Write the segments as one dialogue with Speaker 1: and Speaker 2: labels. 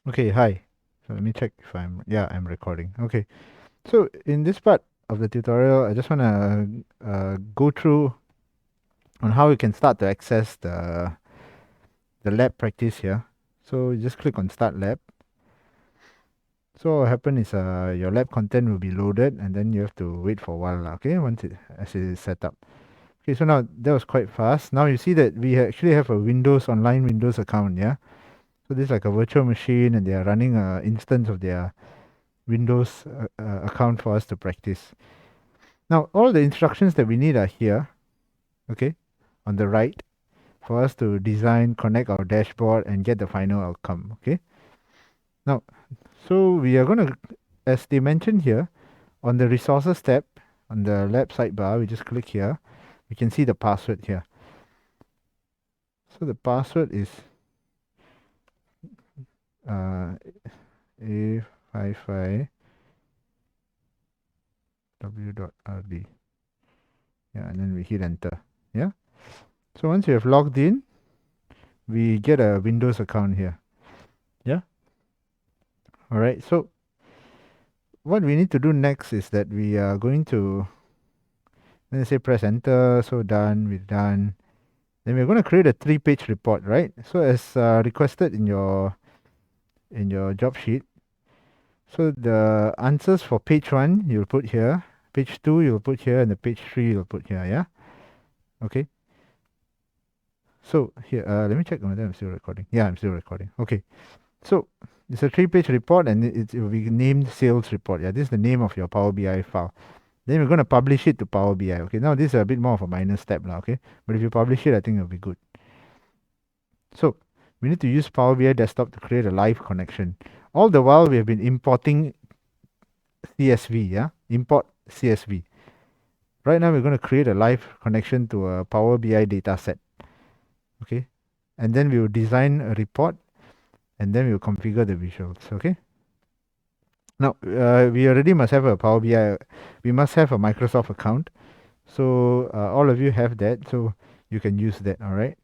Speaker 1: Okay, hi. So let me check if I'm recording. Okay. So in this part of the tutorial, I just want to go through on how you can start to access the lab practice here. So you just click on Start Lab. So what will happen is your lab content will be loaded, and then you have to wait for a while, okay, once it is set up. Okay, so now that was quite fast. Now you see that we actually have a online Windows account, yeah. So this is like a virtual machine, and they are running an instance of their Windows account for us to practice. Now, all the instructions that we need are here, okay, on the right, for us to design, connect our dashboard, and get the final outcome, okay. Now, so we are going to, as they mentioned here, on the resources tab, on the left sidebar, we just click here. We can see the password here. So the password is A55w.rd. Yeah, and then we hit enter. Yeah. So once you have logged in, we get a Windows account here. Yeah. All right. So what we need to do next is that we are going to, let's say, press enter. So done. We're done. Then we're going to create a 3-page report, right? So as requested in your job sheet. So the answers for page 1 you'll put here, page 2 you'll put here, and the page 3 you'll put here. Yeah. Okay. So here, let me check whether I'm still recording. Yeah, I'm still recording. Okay. So it's a 3-page report, and it will be named sales report. Yeah, this is the name of your Power BI file. Then we're going to publish it to Power BI. Okay, now this is a bit more of a minor step now, okay? But if you publish it, I think it'll be good. So we need to use Power BI Desktop to create a live connection. All the while, we have been importing CSV, yeah? Import CSV. Right now, we're going to create a live connection to a Power BI data set, okay? And then we will design a report, and then we will configure the visuals, okay? Now, we already must have a Power BI. We must have a Microsoft account. So all of you have that, so you can use that, all right?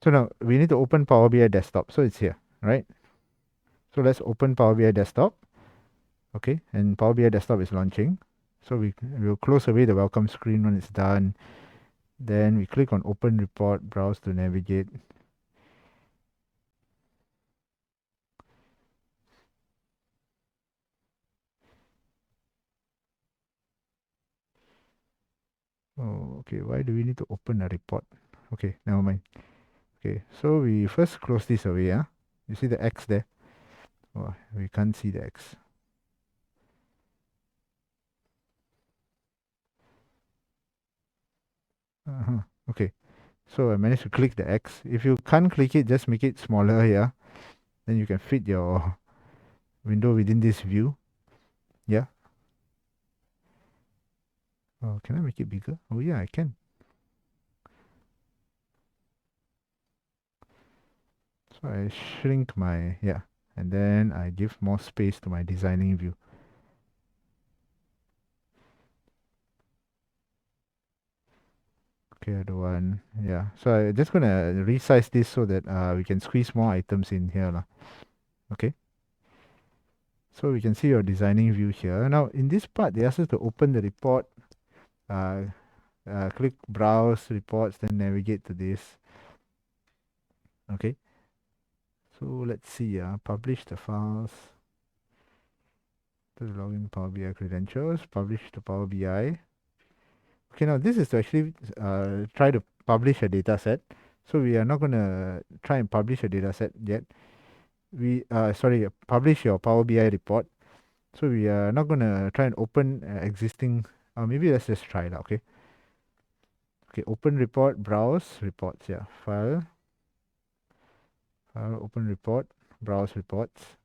Speaker 1: So now we need to open Power BI Desktop. So it's here, right? So let's open Power BI Desktop. Okay, and Power BI Desktop is launching. So we will close away the welcome screen when it's done. Then we click on Open Report, browse to navigate. Oh, okay. Why do we need to open a report? Okay, never mind. Okay, so we first close this away. Yeah, you see the X there? Oh, we can't see the X. Okay, so I managed to click the X. If you can't click it, just make it smaller here. Then you can fit your window within this view. Yeah. Oh, can I make it bigger? Oh yeah, I can. So I shrink my, yeah. And then I give more space to my designing view. Okay, I don't want, yeah. So I'm just gonna resize this so that we can squeeze more items in here lah. Okay. So we can see your designing view here. Now in this part, they ask us to open the report. Click browse reports, then navigate to this. Okay. So let's see. Publish the files. To log in Power BI credentials. Publish to Power BI. Okay, now this is to actually try to publish a data set. So we are not going to try and publish a data set yet. Publish your Power BI report. So we are not going to try and open existing. Maybe let's just try it. Okay. Okay. Open report. Browse reports. Yeah. File. Open report. Browse reports.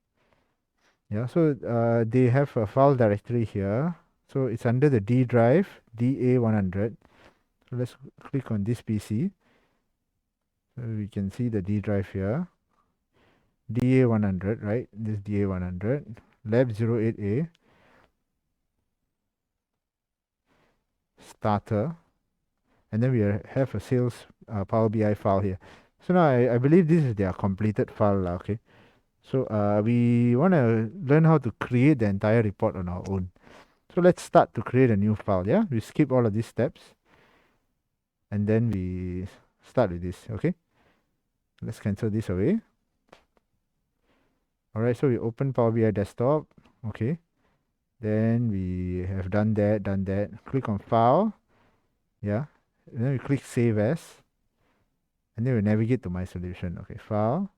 Speaker 1: Yeah. So they have a file directory here. So it's under the D drive DA100. So let's click on this PC. So we can see the D drive here. DA100, right? This DA100. Lab 08A. Starter. And then we have a sales Power BI file here. So now I believe this is their completed file. Okay. So we want to learn how to create the entire report on our own. So let's start to create a new file. Yeah, we skip all of these steps and then we start with this. Okay, let's cancel this away. All right, so we open Power BI desktop. Okay, then we have done that. Click on file. Yeah, and then we click save as, and then we navigate to my solution. Okay, file,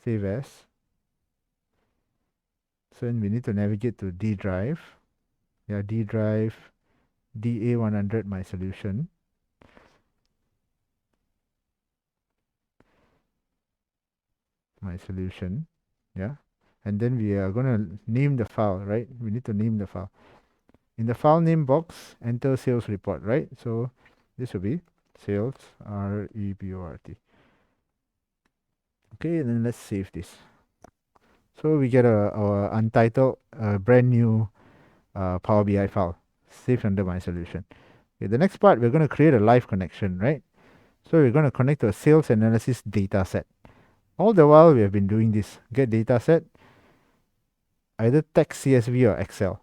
Speaker 1: save as. So then we need to navigate to D drive. Yeah, D drive, DA100, my solution. Yeah, and then we are going to name the file, right? We need to name the file. In the file name box, enter sales report, right? So this will be sales report. Okay, and then let's save this. So we get our untitled brand new Power BI file saved under my solution. Okay, the next part, we're going to create a live connection, right? So we're going to connect to a sales analysis data set. All the while we have been doing this, get data set, either text, CSV, or Excel.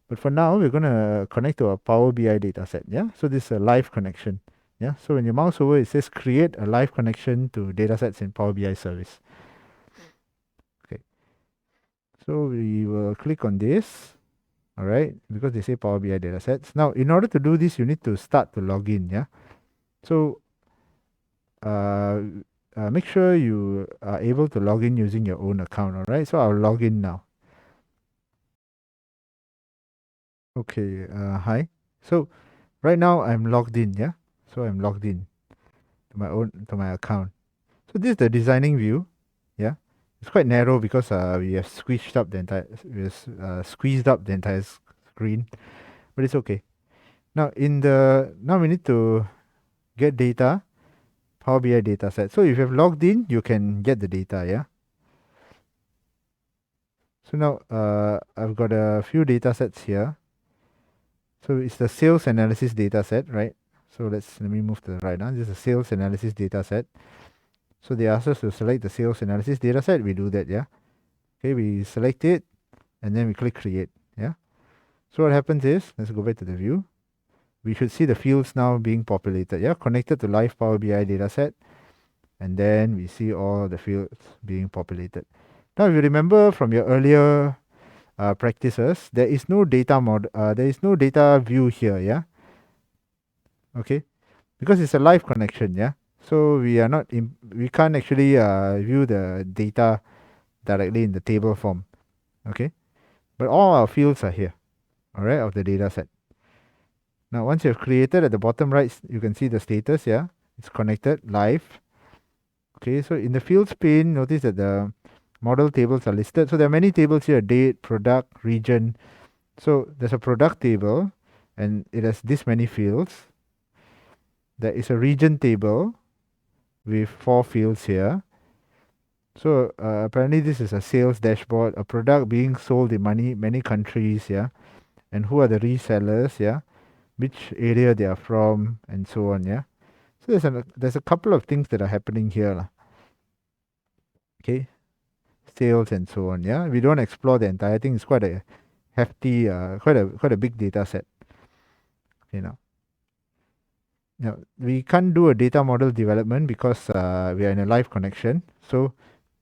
Speaker 1: But for now, we're going to connect to a Power BI dataset. Yeah. So this is a live connection. Yeah. So when you mouse over, it says create a live connection to datasets in Power BI service. Okay. So we will click on this. All right. Because they say Power BI datasets. Now, in order to do this, you need to start to log in. Yeah. So make sure you are able to log in using your own account. All right. So I'll log in now. Okay. Hi. So right now I'm logged in. Yeah. So I'm logged in to my account. So this is the designing view. Yeah, it's quite narrow because we have squeezed up the entire screen, but it's okay. Now now we need to get data, Power BI data set. So if you have logged in, you can get the data. Yeah. So now I've got a few data sets here. So it's the sales analysis data set, right? So let me move to the right now. This is a sales analysis data set. So they ask us to select the sales analysis data set. We do that, yeah. Okay, we select it and then we click create. Yeah. So what happens is, let's go back to the view. We should see the fields now being populated. Yeah, connected to live Power BI dataset. And then we see all the fields being populated. Now, if you remember from your earlier practices, there is no data view here. Yeah. Okay. Because it's a live connection. Yeah. So we can't actually view the data directly in the table form. Okay. But all our fields are here. All right, of the data set. Now, once you have created, at the bottom right, you can see the status. Yeah, it's connected live. Okay, so in the fields pane, notice that the model tables are listed. So there are many tables here: date, product, region. So there's a product table, and it has this many fields. There is a region table with 4 fields here. So apparently this is a sales dashboard, a product being sold in many countries. Yeah, and who are the resellers? Yeah, which area they are from, and so on. Yeah. So there's a couple of things that are happening here. Okay. Sales and so on. Yeah. We don't explore the entire thing. It's quite a hefty, quite a big data set. Okay, now we can't do a data model development because we are in a live connection. So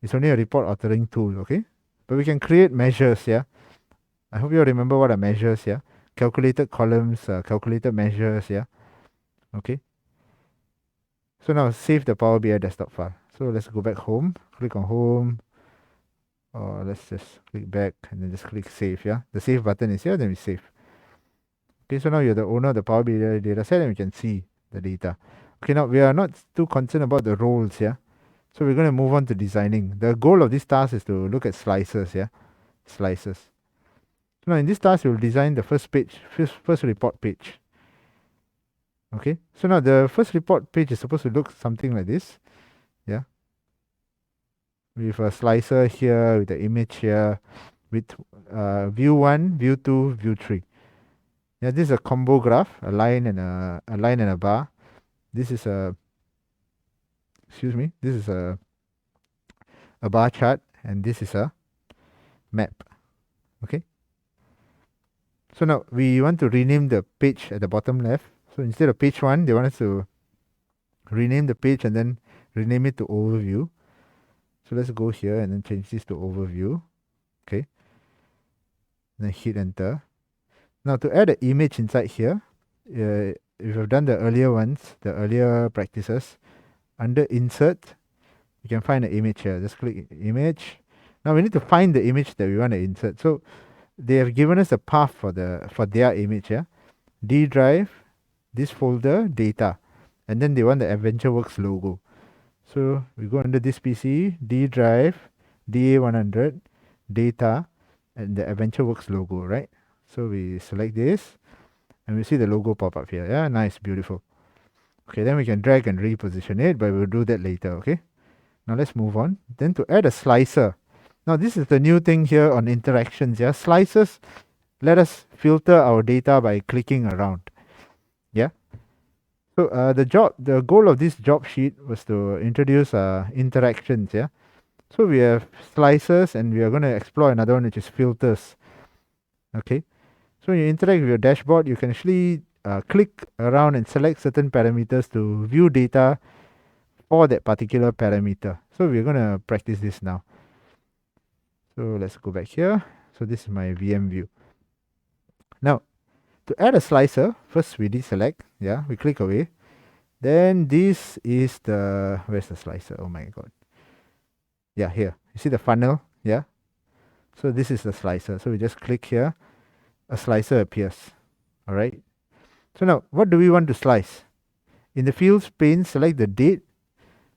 Speaker 1: it's only a report authoring tool. Okay. But we can create measures. Yeah. I hope you remember what are measures. Yeah. Calculated columns, calculated measures. Yeah. Okay. So now save the Power BI desktop file. So let's go back home. Click on home. Or let's just click back and then just click save. Yeah. The save button is here. Then we save. Okay. So now you're the owner of the Power BI data set and we can see the data. Okay. Now we are not too concerned about the roles. Yeah. So we're going to move on to designing. The goal of this task is to look at slices. Yeah. Slices. So now in this task, we'll design the first report page. Okay. So now the first report page is supposed to look something like this. Yeah. With a slicer here, with the image here, with view 1, view 2, view 3. Yeah, this is a combo graph, a line and a bar. This is a a bar chart, and this is a map. Okay. So now we want to rename the page at the bottom left. So instead of page 1, they want us to rename the page and then rename it to overview. So let's go here and then change this to overview. Okay. Then hit enter. Now to add an image inside here, if you've done the earlier ones, the earlier practices, under insert, you can find an image here. Just click image. Now we need to find the image that we want to insert. So they have given us a path for their image. Yeah, D drive, this folder, data, and then they want the AdventureWorks logo. So we go under this PC, D drive, DA100, data, and the AdventureWorks logo, right? So we select this, and we see the logo pop up here. Yeah, nice, beautiful. Okay, then we can drag and reposition it, but we'll do that later. Okay. Now let's move on. Then to add a slicer. Now this is the new thing here on interactions. Yeah, slicers let us filter our data by clicking around. Yeah. So the goal of this job sheet was to introduce interactions. Yeah. So we have slicers, and we are going to explore another one, which is filters. Okay. So when you interact with your dashboard, you can actually click around and select certain parameters to view data for that particular parameter. So we're going to practice this now. So let's go back here. So this is my VM view. Now, to add a slicer, first we deselect. Yeah, we click away. Then this is the, where's the slicer? Oh my god. Yeah, here. You see the funnel? Yeah. So this is the slicer. So we just click here. A slicer appears. All right. So now, what do we want to slice? In the fields pane, select the date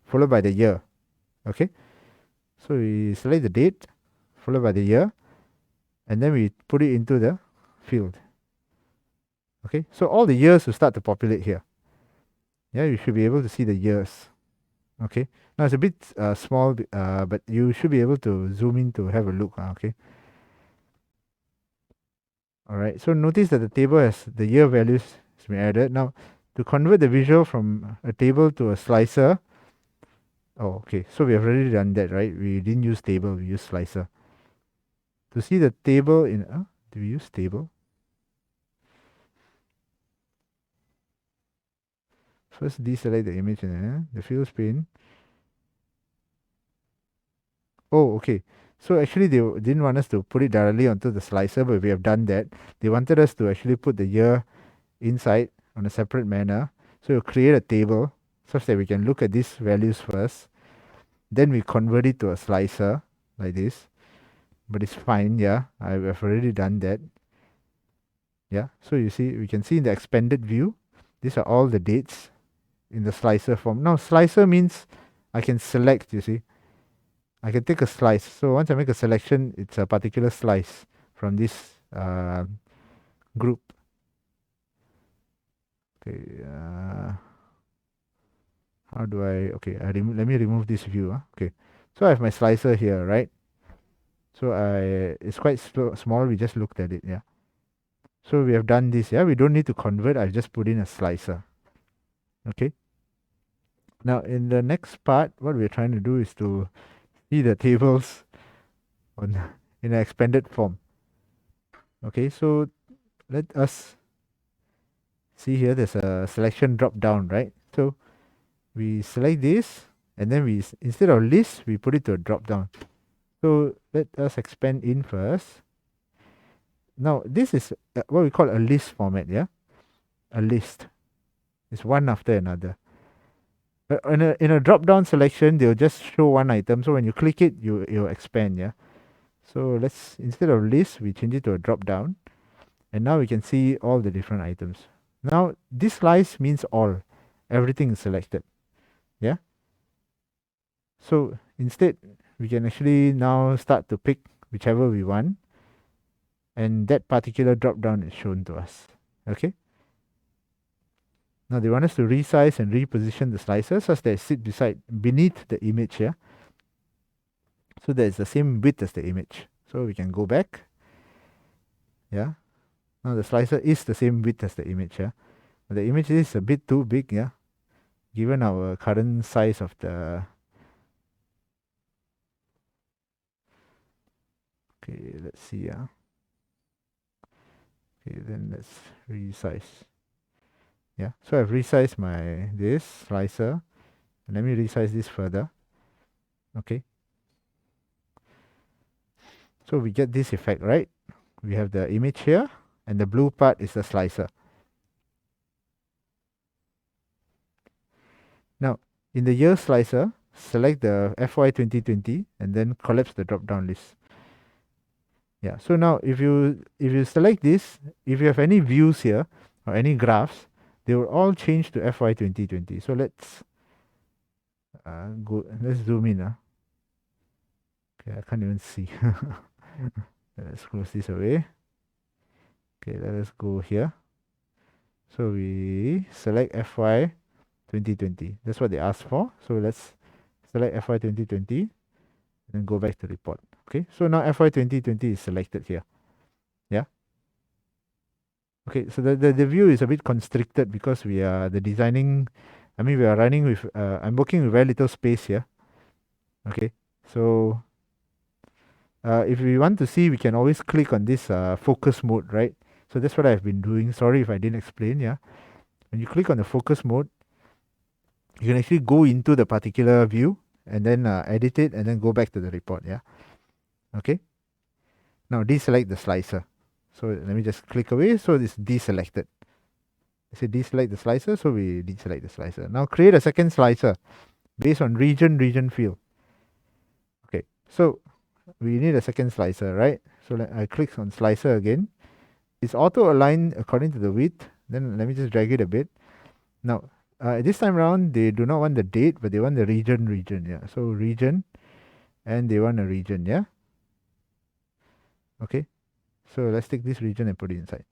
Speaker 1: followed by the year. Okay. So we select the date followed by the year, and then we put it into the field. Okay. So all the years will start to populate here. Yeah, you should be able to see the years. Okay. Now it's a bit small, but you should be able to zoom in to have a look. Okay. All right. So notice that the table has the year values has been added. Now to convert the visual from a table to a slicer. Oh, okay. So we have already done that, right? We didn't use table. We used slicer. To see the table in, do we use table? First deselect the image and the field pane. Oh, okay. So actually they didn't want us to put it directly onto the slicer, but we have done that. They wanted us to actually put the year inside on a separate manner. So we'll create a table such that we can look at these values first. Then we convert it to a slicer like this. But it's fine, yeah. I've already done that. Yeah. So you see, we can see in the expanded view, these are all the dates in the slicer form. Now slicer means I can select, you see. I can take a slice. So once I make a selection, it's a particular slice from this group. Okay. How do I? Okay. Let me remove this view. Okay. So I have my slicer here, right? So it's quite small. We just looked at it. Yeah. So we have done this. Yeah. We don't need to convert. I've just put in a slicer. Okay. Now in the next part, what we're trying to do is to see the tables in an expanded form. Okay, so let us see here. There's a selection drop down, right? So we select this, and then we, instead of list, we put it to a drop down. So let us expand in first. Now this is what we call a list format. Yeah, a list. It's one after another. In a drop down selection, they'll just show one item. So when you click it, it'll expand. Yeah. So let's, instead of list, we change it to a drop down, and now we can see all the different items. Now this slice means all, everything is selected. Yeah. So instead, we can actually now start to pick whichever we want, and that particular drop down is shown to us. Okay. Now they want us to resize and reposition the slices such that it sit beneath the image here. So that it's the same width as the image. So we can go back. Yeah. Now the slicer is the same width as the image. Yeah. But the image is a bit too big. Yeah. Given our current size of the let's see. Okay, then let's resize. Yeah, so I've resized this slicer. Let me resize this further. Okay, so we get this effect, right? We have the image here, and the blue part is the slicer. Now, in the year slicer, select the FY 2020 and then collapse the drop-down list. Yeah, so now if you select this, if you have any views here or any graphs, they will all change to FY 2020. So let's zoom in. Okay, I can't even see. Let's close this away. Okay, let us go here. So we select FY 2020. That's what they asked for. So let's select FY 2020 and go back to report. Okay, so now FY 2020 is selected here. Yeah. Okay, so the view is a bit constricted because we are we are running with, I'm working with very little space here. Okay, so if we want to see, we can always click on this focus mode, right? So that's what I've been doing. Sorry if I didn't explain. Yeah, when you click on the focus mode, you can actually go into the particular view and then edit it and then go back to the report. Yeah. Okay. Now deselect the slicer. So let me just click away. So it's deselected. I say deselect the slicer. So we deselect the slicer. Now create a second slicer based on region field. Okay. So we need a second slicer, right? So I click on slicer again. It's auto aligned according to the width. Then let me just drag it a bit. Now, this time around, they do not want the date, but they want the region. Yeah. So region, and they want a region. Yeah. Okay. So let's take this region and put it inside.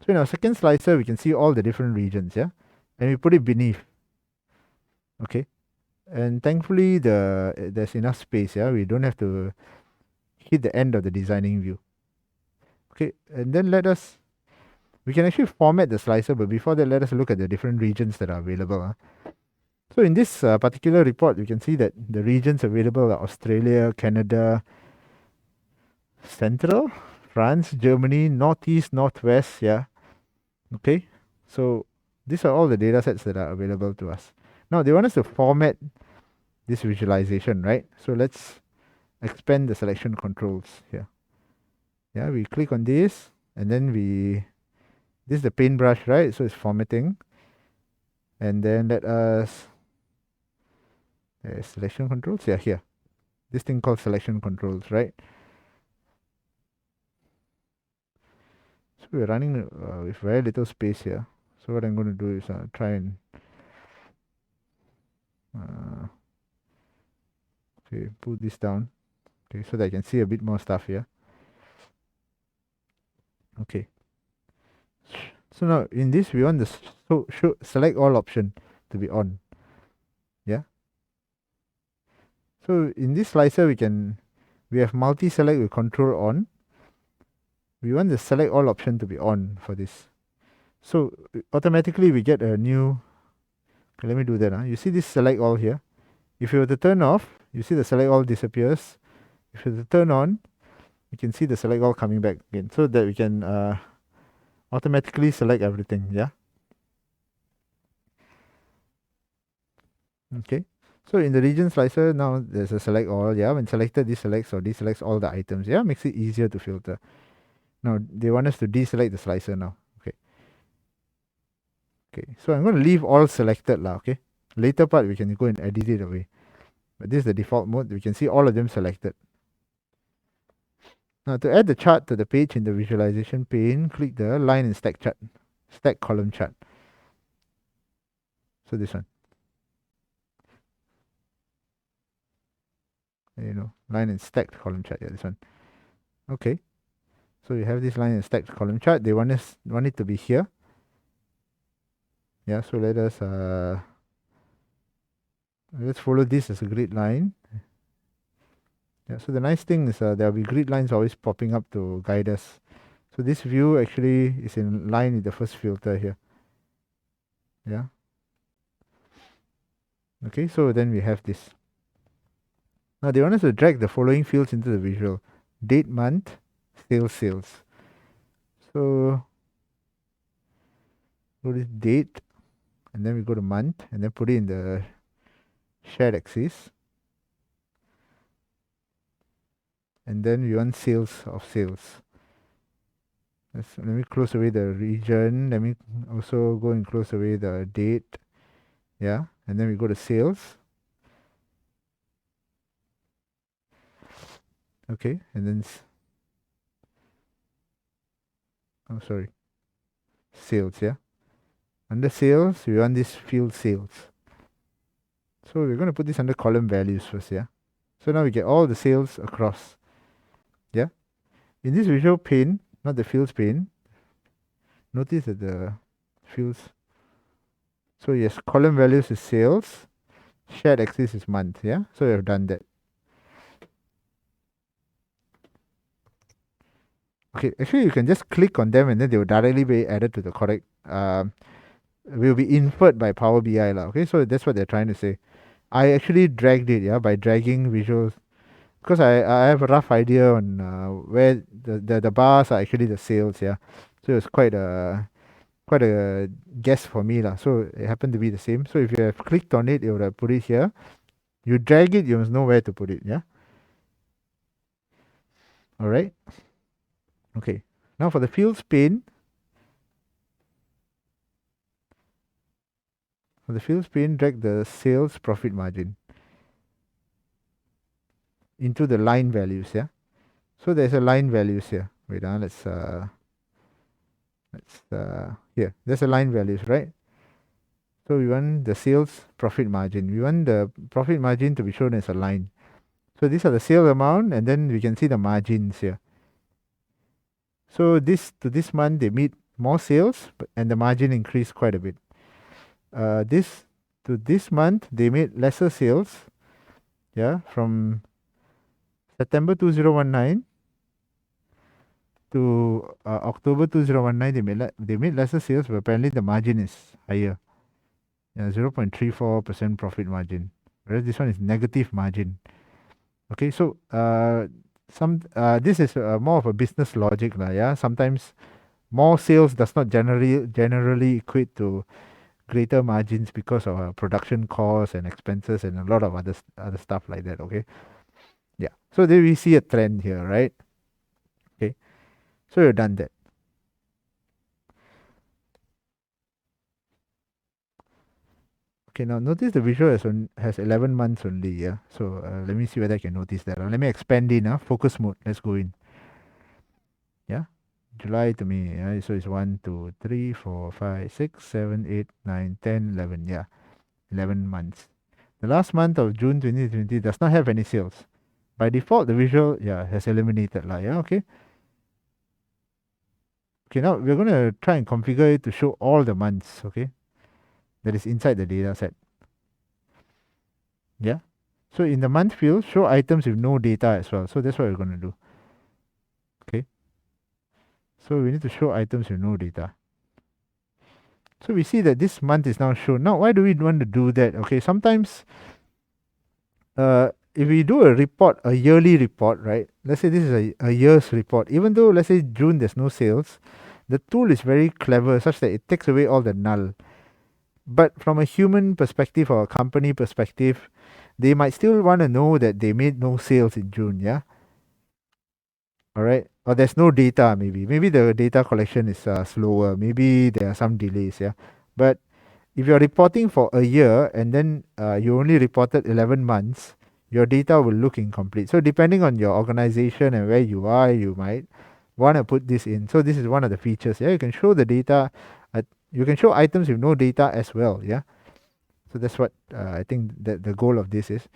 Speaker 1: So in our second slicer, we can see all the different regions. Yeah. And we put it beneath. Okay. And thankfully, there's enough space. Yeah. We don't have to hit the end of the designing view. Okay. And then we can actually format the slicer, but before that, let us look at the different regions that are available. So in this particular report, you can see that the regions available are Australia, Canada, Central, France, Germany, Northeast, Northwest. Yeah. Okay. So these are all the data sets that are available to us. Now they want us to format this visualization, right? So let's expand the selection controls here. Yeah, we click on this and then this is the paintbrush, right? So it's formatting. And then let us selection controls. Yeah, here. This thing called selection controls, right? So we're running with very little space here. So what I'm going to do is try and pull this down. Okay, so that I can see a bit more stuff here. Okay. So now in this we want the select all option to be on. Yeah. So in this slicer we have multi-select with control on. We want the select all option to be on for this. So automatically we get a new, okay, let me do that. You see this select all here. If you were to turn off, you see the select all disappears. If you were to turn on, you can see the select all coming back again, so that we can automatically select everything. Yeah. Okay. So in the region slicer, now there's a select all. Yeah. When selected, this selects or deselects all the items. Yeah. Makes it easier to filter. Now they want us to deselect the slicer now. Okay. Okay. So I'm going to leave all selected lah. Okay. Later part we can go and edit it away. But this is the default mode. We can see all of them selected. Now to add the chart to the page in the visualization pane, click the line and stack column chart. So this one. Line and stacked column chart. Yeah, this one. Okay. So you have this line and stacked column chart. They want it to be here. Yeah, so let's follow this as a grid line. Yeah, so the nice thing is there will be grid lines always popping up to guide us. So this view actually is in line with the first filter here. Yeah. Okay, so then we have this. Now they want us to drag the following fields into the visual. Date, month, sales. So go to date, and then we go to month, and then put it in the shared axis, and then we want sales of sales. Let me close away the region. Let me also go and close away the date. Yeah, and then we go to sales. Okay, and then sorry, sales. Yeah, under sales we want this field sales. So we're going to put this under column values first. Yeah, so now we get all the sales across. Yeah, in this visual pane, not the fields pane, notice that the fields. So yes, column values is sales, shared axis is month. Yeah, so we have done that. Okay, actually you can just click on them and then they will directly be added to the correct, will be inferred by Power BI lah. Okay, so that's what they're trying to say. I actually dragged it, yeah, by dragging visuals, because I have a rough idea on where the bars are actually the sales, yeah. So it was quite a guess for me lah. So it happened to be the same. So if you have clicked on it, it would have put it here. You drag it, you must know where to put it, yeah. All right. Okay. Now for the fields pane, drag the sales profit margin into the line values, yeah. So there's a line values here. Wait, let's here. There's a line values, right? So we want the sales profit margin. We want the profit margin to be shown as a line. So these are the sale amount, and then we can see the margins here. So this month they made more sales, and the margin increased quite a bit. This month they made lesser sales. Yeah, from September 2019 to October 2019, they made lesser sales, but apparently the margin is higher. Yeah, 0.34% profit margin. Whereas this one is negative margin. Okay, so this is more of a business logic, yeah. Sometimes more sales does not generally equate to greater margins because of production costs and expenses and a lot of other stuff like that. Okay, yeah. So there we see a trend here, right? Okay, so you've done that. Okay, now notice the visual has 11 months only, yeah. So let me see whether I can notice that. Let me expand in, focus mode. Let's go in. Yeah, July to May. Yeah? So it's 1, 2, 3, 4, 5, 6, 7, 8, 9, 10, 11. Yeah, 11 months. The last month of June 2020 does not have any sales. By default, the visual, has eliminated. Yeah, okay. Okay, now we're going to try and configure it to show all the months, okay, that is inside the data set. Yeah. So in the month field, show items with no data as well. So that's what we're going to do. Okay. So we need to show items with no data. So we see that this month is now shown. Now, why do we want to do that? Okay, sometimes if we do a report, a yearly report, right? Let's say this is a year's report. Even though, let's say June, there's no sales, the tool is very clever such that it takes away all the null. But from a human perspective or a company perspective, they might still want to know that they made no sales in June, yeah? All right. Or there's no data, maybe. Maybe the data collection is slower. Maybe there are some delays, yeah? But if you're reporting for a year and then you only reported 11 months, your data will look incomplete. So depending on your organization and where you are, you might want to put this in. So this is one of the features. Yeah, you can show the data. You can show items with no data as well. Yeah. So that's what I think that the goal of this is.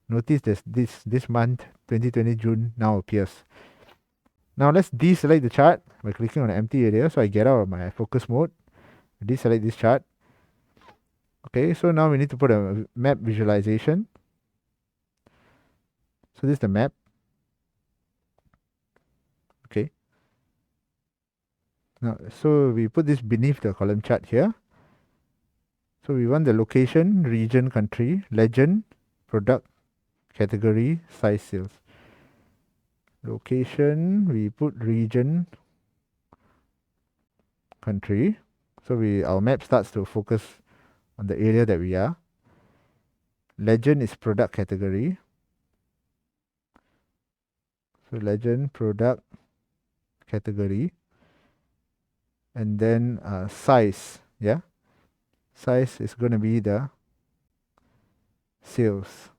Speaker 1: Notice this month 2020 June now appears. Now let's deselect the chart by clicking on the empty area. So I get out of my focus mode. Deselect this chart. Okay, so now we need to put a map visualization. So this is the map. Okay. Now, so we put this beneath the column chart here. So we want the location, region, country, legend, product, category, size, sales. Location, we put region, country. So our map starts to focus on the area that we are. Legend is product category. So legend, product, category. And then size, yeah. Size is going to be the sales.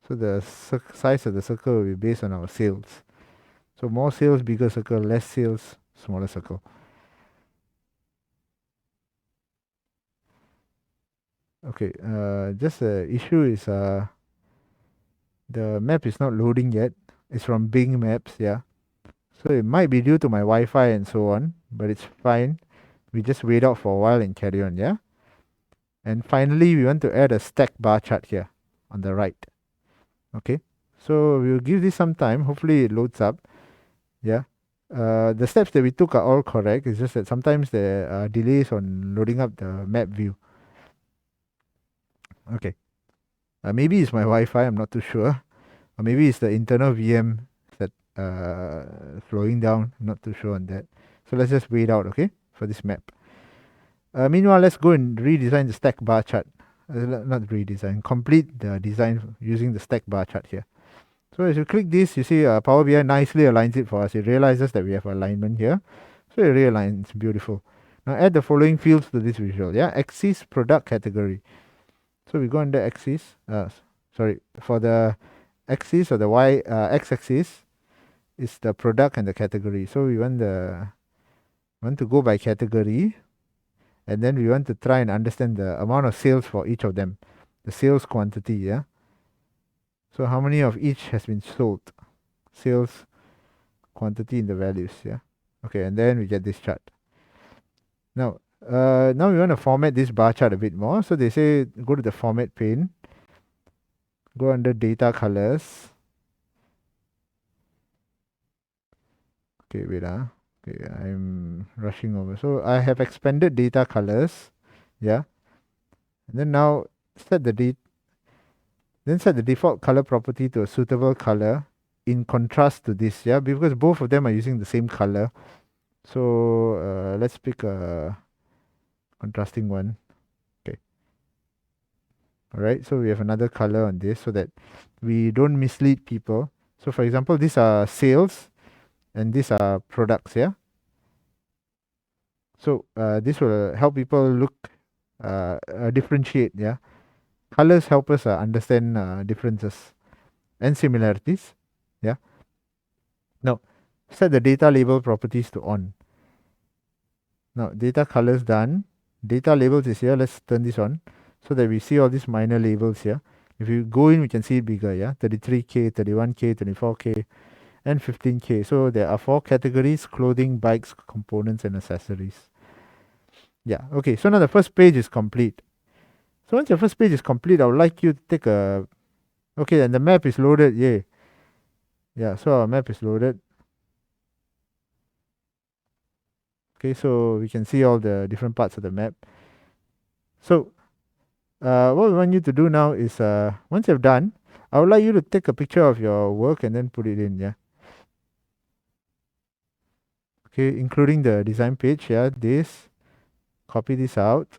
Speaker 1: So the size of the circle will be based on our sales. So more sales, bigger circle, less sales, smaller circle. Okay, just the issue is the map is not loading yet. It's from Bing Maps, yeah. So it might be due to my Wi-Fi and so on, but it's fine. We just wait out for a while and carry on, yeah. And finally, we want to add a stack bar chart here on the right. Okay, so we'll give this some time. Hopefully it loads up. Yeah. The steps that we took are all correct. It's just that sometimes there are delays on loading up the map view. Okay. Maybe it's my Wi-Fi. I'm not too sure. Or maybe it's the internal VM that slowing down. I'm not too sure on that. So let's just wait out, okay, for this map. Meanwhile, let's go and redesign the stack bar chart. Not redesign, complete the design using the stack bar chart here. So as you click this, you see Power BI nicely aligns it for us. It realizes that we have alignment here. So it realigns, beautiful. Now add the following fields to this visual. Yeah, axis, product, category. So we go under axis. For the axis or the x-axis is the product and the category. So we want to go by category, and then we want to try and understand the amount of sales for each of them, the sales quantity. Yeah. So how many of each has been sold? Sales quantity in the values. Yeah. Okay, and then we get this chart. Now we want to format this bar chart a bit more. So they say go to the format pane, go under data colors. Okay, wait. Okay, I'm rushing over. So I have expanded data colors. Yeah. And then now set the default color property to a suitable color in contrast to this. Yeah, because both of them are using the same color. So let's pick a contrasting one. Okay. All right. So we have another color on this so that we don't mislead people. So for example, these are sales and these are products. Yeah. So this will help people look differentiate. Yeah. Colors help us understand differences and similarities. Yeah. Now set the data label properties to on. Now data colors done. Data labels is here. Let's turn this on so that we see all these minor labels here. If you go in, we can see it bigger. Yeah, 33K, 31K, 24K, and 15K. So there are 4 categories: clothing, bikes, components, and accessories. Yeah. Okay. So now the first page is complete. So once your first page is complete, I would like you to take a. Okay, and the map is loaded. Yay. Yeah. So our map is loaded. Okay, so we can see all the different parts of the map. So what we want you to do now is once you've done, I would like you to take a picture of your work and then put it in. Yeah. Okay, including the design page. Yeah, this. Copy this out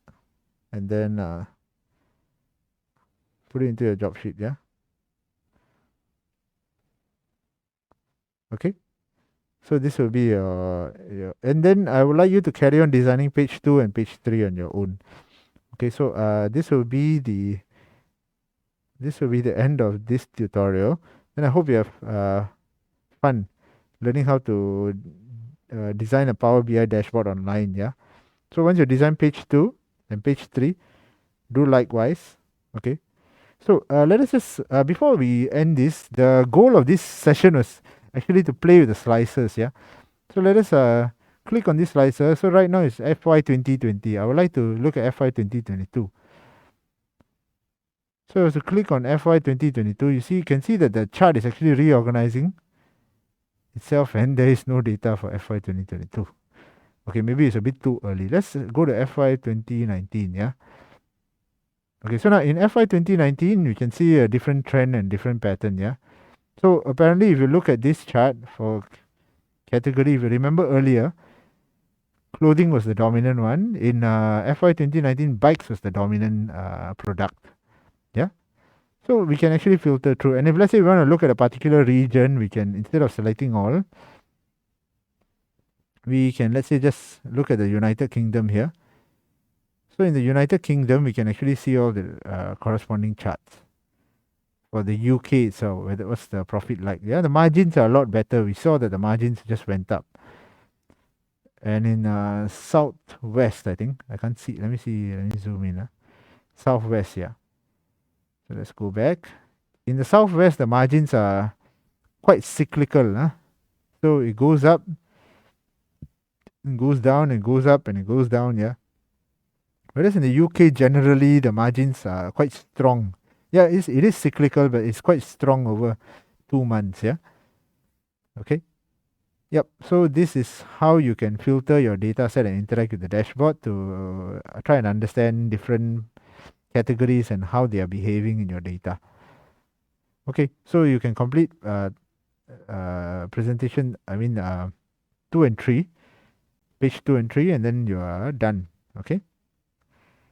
Speaker 1: and then put it into your job sheet. Yeah. Okay. So this will be your and then I would like you to carry on designing page 2 and page 3 on your own. Okay, so this will be the end of this tutorial, and I hope you have fun learning how to design a Power BI dashboard online. Yeah. So once you design page 2 and page 3, do likewise. Okay. So let us just before we end this, the goal of this session was actually to play with the slices. Yeah. So let us click on this slicer. So right now it's FY 2020. I would like to look at FY 2022. So as you click on FY 2022, you can see that the chart is actually reorganizing itself and there is no data for FY 2022. Okay, maybe it's a bit too early. Let's go to FY 2019. Yeah. Okay, so now in FY 2019, we can see a different trend and different pattern, yeah. So apparently, if you look at this chart for category, if you remember earlier, clothing was the dominant one. In FY 2019, bikes was the dominant product, yeah. So we can actually filter through. And if let's say we want to look at a particular region, we can, instead of selecting all, we can, let's say, just look at the United Kingdom here. So in the United Kingdom, we can actually see all the corresponding charts. For the UK itself, what's the profit like? Yeah, the margins are a lot better. We saw that the margins just went up. And in Southwest, I think, I can't see. Let me see. Let me zoom in. Southwest, yeah. So let's go back. In the Southwest, the margins are quite cyclical. So it goes up, and goes down, and goes up, and it goes down, yeah. Whereas in the UK, generally, the margins are quite strong. Yeah, it is cyclical, but it's quite strong over 2 months, yeah. Okay. Yep. So this is how you can filter your data set and interact with the dashboard to try and understand different categories and how they are behaving in your data. Okay. So you can complete presentation. I mean, 2 and 3, page 2 and 3, and then you are done. Okay.